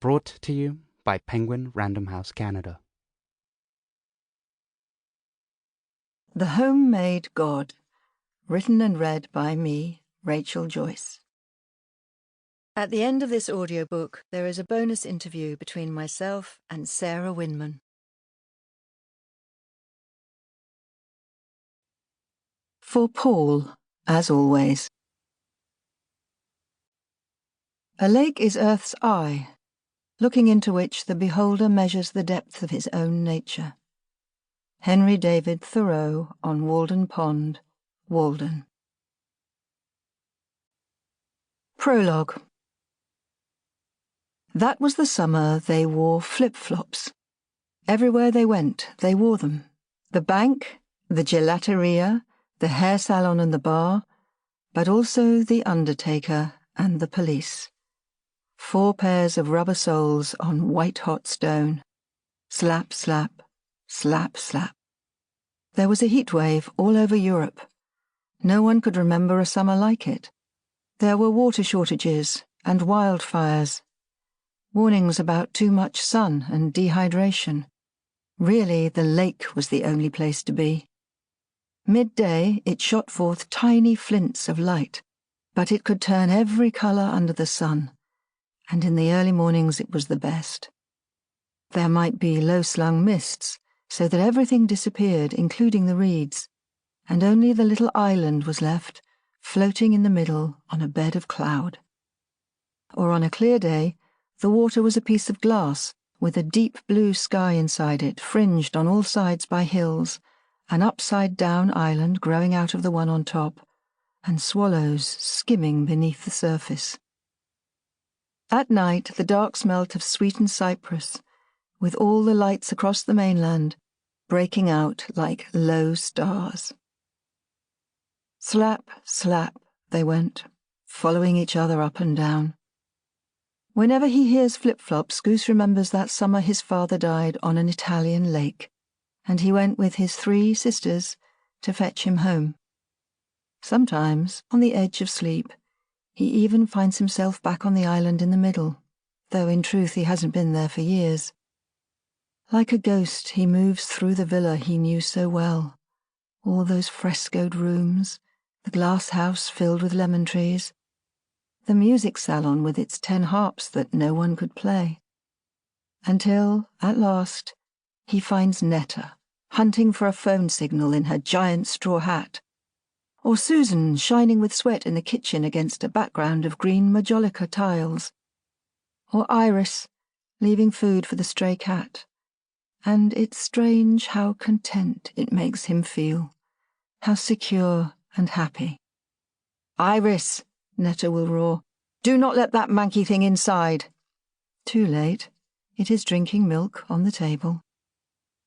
Brought to you by Penguin Random House Canada. The Homemade God, written and read by me, Rachel Joyce. At the end of this audiobook, there is a bonus interview between myself and Sarah Winman. For Paul, as always. A lake is Earth's eye, looking into which the beholder measures the depth of his own nature. Henry David Thoreau on Walden Pond, Walden. Prologue. That was the summer they wore flip-flops. Everywhere they went, they wore them. The bank, the gelateria, the hair salon and the bar, but also the undertaker and the police. 4 pairs of rubber soles on white-hot stone. Slap, slap, slap, slap. There was a heat wave all over Europe. No one could remember a summer like it. There were water shortages and wildfires. Warnings about too much sun and dehydration. Really, the lake was the only place to be. Midday, it shot forth tiny flints of light, but it could turn every colour under the sun, and in the early mornings it was the best. There might be low-slung mists, so that everything disappeared, including the reeds, and only the little island was left, floating in the middle on a bed of cloud. Or on a clear day, the water was a piece of glass, with a deep blue sky inside it, fringed on all sides by hills, an upside-down island growing out of the one on top, and swallows skimming beneath the surface. At night, the dark smelt of sweetened cypress, with all the lights across the mainland breaking out like low stars. Slap, slap, they went, following each other up and down. Whenever he hears flip-flops, Goose remembers that summer his father died on an Italian lake, and he went with his 3 sisters to fetch him home. Sometimes, on the edge of sleep, he even finds himself back on the island in the middle, though in truth he hasn't been there for years. Like a ghost, he moves through the villa he knew so well, all those frescoed rooms, the glass house filled with lemon trees, the music salon with its 10 harps that no one could play, until, at last, he finds Netta hunting for a phone signal in her giant straw hat, or Susan shining with sweat in the kitchen against a background of green majolica tiles, or Iris leaving food for the stray cat. And it's strange how content it makes him feel, how secure and happy. "Iris," Netta will roar, "do not let that manky thing inside." Too late. It is drinking milk on the table.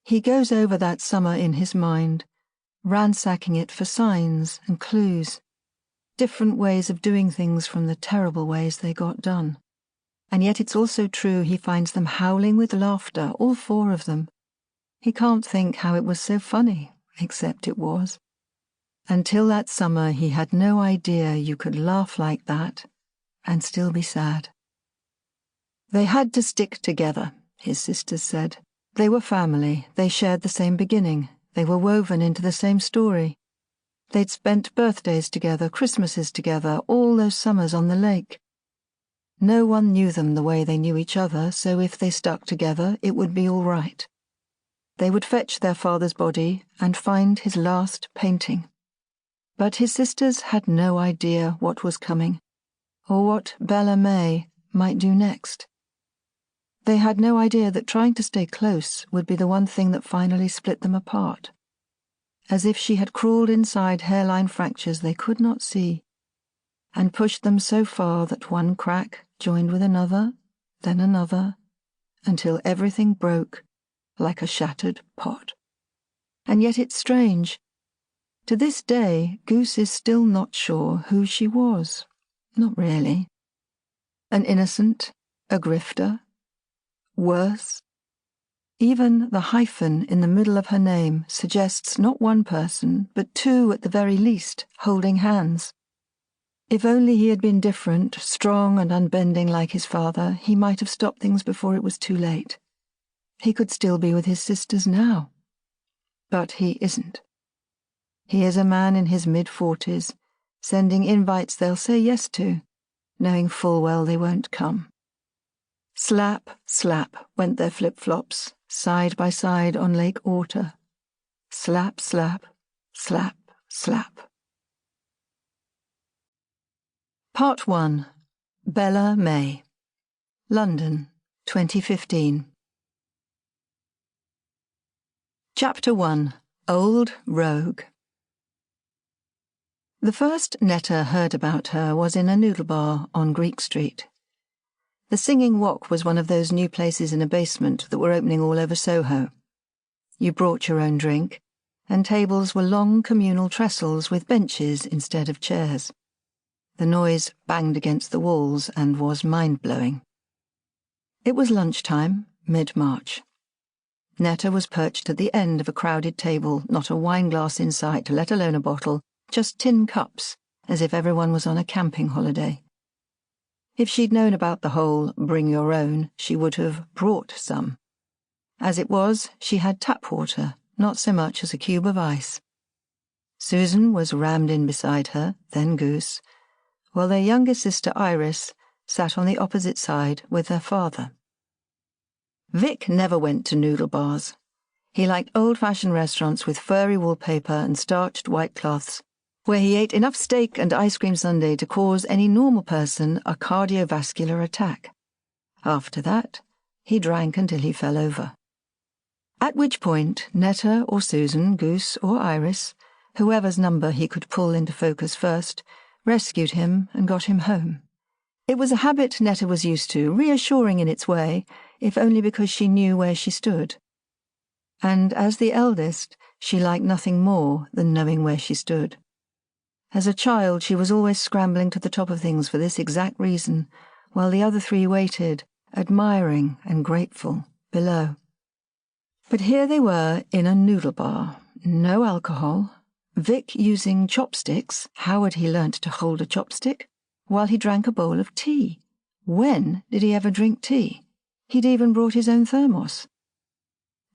He goes over that summer in his mind, ransacking it for signs and clues, different ways of doing things from the terrible ways they got done. And yet it's also true he finds them howling with laughter, all 4 of them. He can't think how it was so funny, except it was. Until that summer he had no idea you could laugh like that and still be sad. They had to stick together, his sisters said. They were family, they shared the same beginning, they were woven into the same story. They'd spent birthdays together, Christmases together, all those summers on the lake. No one knew them the way they knew each other, so if they stuck together, it would be all right. They would fetch their father's body and find his last painting. But his sisters had no idea what was coming, or what Bella May might do next. They had no idea that trying to stay close would be the one thing that finally split them apart, as if she had crawled inside hairline fractures they could not see, and pushed them so far that one crack joined with another, then another, until everything broke like a shattered pot. And yet it's strange. To this day, Goose is still not sure who she was. Not really. An innocent, a grifter, worse. Even the hyphen in the middle of her name suggests not one person, but 2 at the very least, holding hands. If only he had been different, strong and unbending like his father, he might have stopped things before it was too late. He could still be with his sisters now. But he isn't. He is a man in his mid-40s, sending invites they'll say yes to, knowing full well they won't come. Slap, slap went their flip-flops, side by side on Lake Orta. Slap, slap, slap, slap. Part 1. Bella May. London, 2015. Chapter 1. Old Rogue. The first Netta heard about her was in a noodle bar on Greek Street. The Singing Wok was one of those new places in a basement that were opening all over Soho. You brought your own drink, and tables were long communal trestles with benches instead of chairs. The noise banged against the walls and was mind-blowing. It was lunchtime, mid-March. Netta was perched at the end of a crowded table, not a wineglass in sight, let alone a bottle, just tin cups, as if everyone was on a camping holiday. If she'd known about the whole bring your own, she would have brought some. As it was, she had tap water, not so much as a cube of ice. Susan was rammed in beside her, then Goose, while their younger sister Iris sat on the opposite side with her father. Vic never went to noodle bars. He liked old-fashioned restaurants with furry wallpaper and starched white cloths, where he ate enough steak and ice cream sundae to cause any normal person a cardiovascular attack. After that, he drank until he fell over. At which point, Netta or Susan, Goose or Iris, whoever's number he could pull into focus first, rescued him and got him home. It was a habit Netta was used to, reassuring in its way, if only because she knew where she stood. And as the eldest, she liked nothing more than knowing where she stood. As a child, she was always scrambling to the top of things for this exact reason, while the other three waited, admiring and grateful, below. But here they were in a noodle bar, no alcohol, Vic using chopsticks. How had he learnt to hold a chopstick? While he drank a bowl of tea. When did he ever drink tea? He'd even brought his own thermos.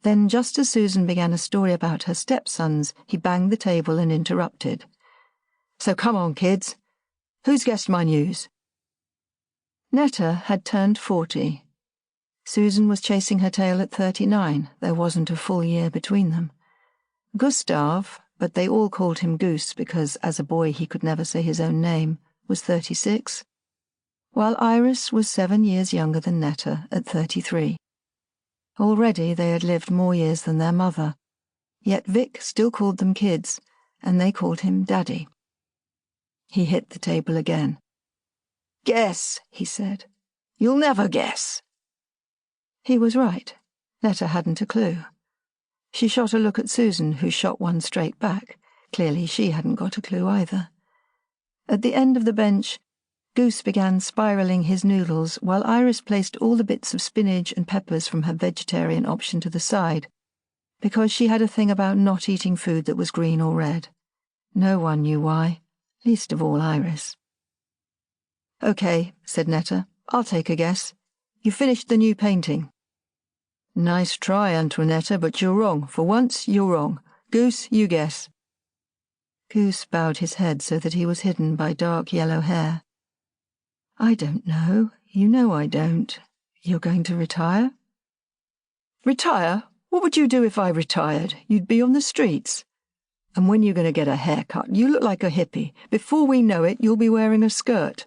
Then, just as Susan began a story about her stepsons, he banged the table and interrupted. "So come on, kids. Who's guessed my news?" Netta had turned 40. Susan was chasing her tail at 39. There wasn't a full year between them. Gustav, but they all called him Goose because as a boy he could never say his own name, was 36, while Iris was 7 years younger than Netta at 33. Already they had lived more years than their mother, yet Vic still called them kids, and they called him Daddy. He hit the table again. "Guess," he said. "You'll never guess." He was right. Netta hadn't a clue. She shot a look at Susan, who shot one straight back. Clearly she hadn't got a clue either. At the end of the bench, Goose began spiralling his noodles while Iris placed all the bits of spinach and peppers from her vegetarian option to the side, because she had a thing about not eating food that was green or red. No one knew why, least of all Iris. "Okay," said Netta. "I'll take a guess. You finished the new painting." "Nice try, Antoinetta, but you're wrong. For once, you're wrong. Goose, you guess." Goose bowed his head so that he was hidden by dark yellow hair. "I don't know. You know I don't. You're going to retire?" "Retire? What would you do if I retired? You'd be on the streets. And when you're going to get a haircut, you look like a hippie. Before we know it, you'll be wearing a skirt."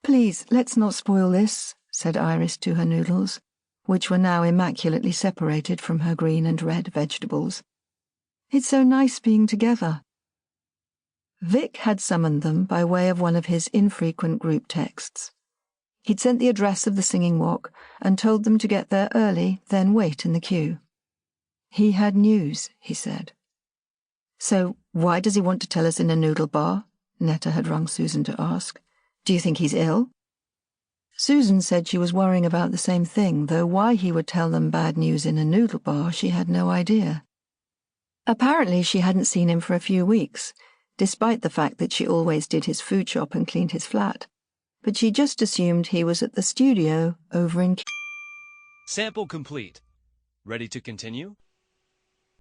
"Please, let's not spoil this," said Iris to her noodles, which were now immaculately separated from her green and red vegetables. "It's so nice being together." Vic had summoned them by way of one of his infrequent group texts. He'd sent the address of the Singing Wok and told them to get there early, then wait in the queue. He had news, he said. "So why does he want to tell us in a noodle bar?" Netta had rung Susan to ask. "Do you think he's ill?" Susan said she was worrying about the same thing, though why he would tell them bad news in a noodle bar she had no idea. Apparently she hadn't seen him for a few weeks. despite the fact that she always did his food shop and cleaned his flat. But she just assumed he was at the studio over in... Sample complete. Ready to continue?